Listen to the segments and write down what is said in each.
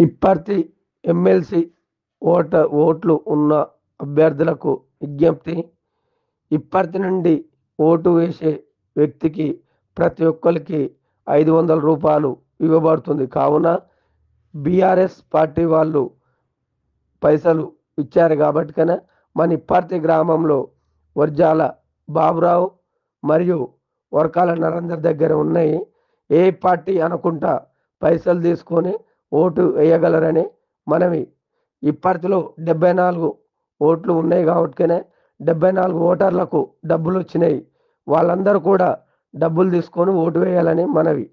ఇప్పటి ఎమ్మెల్సీ ఓట్లు ఉన్న అభ్యర్థులకు విజ్ఞప్తి. ఇప్పటి నుండి ఓటు వేసే వ్యక్తికి ప్రతి ఒక్కరికి రూ. 500 ఇవ్వబడుతుంది. కావున బీఆర్ఎస్ పార్టీ వాళ్ళు పైసలు ఇచ్చారు కాబట్టి మన ఇప్పటి గ్రామంలో వర్జాల బాబురావు మరియు వర్కాల నరేందర్ దగ్గర ఉన్నాయి. ఏ పార్టీ అనుకుంటా పైసలు తీసుకొని ఓటు వేయగలరని మనవి. ఇప్పటిలో 74 ఓట్లు ఉన్నాయి కాబట్టి 74 ఓటర్లకు డబ్బులు వచ్చినాయి. వాళ్ళందరూ కూడా డబ్బులు తీసుకొని ఓటు వేయాలని మనవి.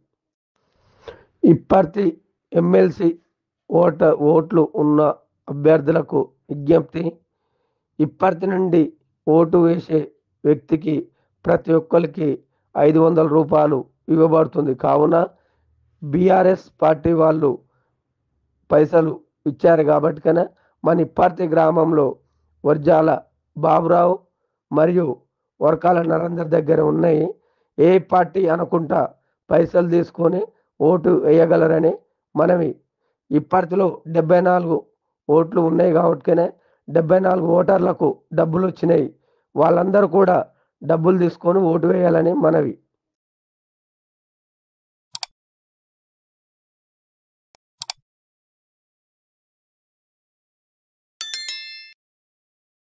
ఇప్పటి ఎమ్మెల్సీ ఓట్లు ఉన్న అభ్యర్థులకు విజ్ఞప్తి. ఇప్పటి నుండి ఓటు వేసే వ్యక్తికి ప్రతి ఒక్కరికి రూ. 500 ఇవ్వబడుతుంది. కావున బీఆర్ఎస్ పార్టీ వాళ్ళు పైసలు ఇచ్చారు కాబట్టి మన ఇప్పటి గ్రామంలో వర్జాల బాబురావు మరియు వర్కాల నరేందర్ దగ్గర ఉన్నాయి. ఏ పార్టీ అనుకుంటా పైసలు తీసుకొని ఓటు వేయగలరని మనవి. ఇప్పటిలో 74 ఓట్లు ఉన్నాయి కాబట్టి 74 ఓటర్లకు డబ్బులు వచ్చినాయి. వాళ్ళందరూ కూడా డబ్బులు తీసుకొని ఓటు వేయాలని మనవి.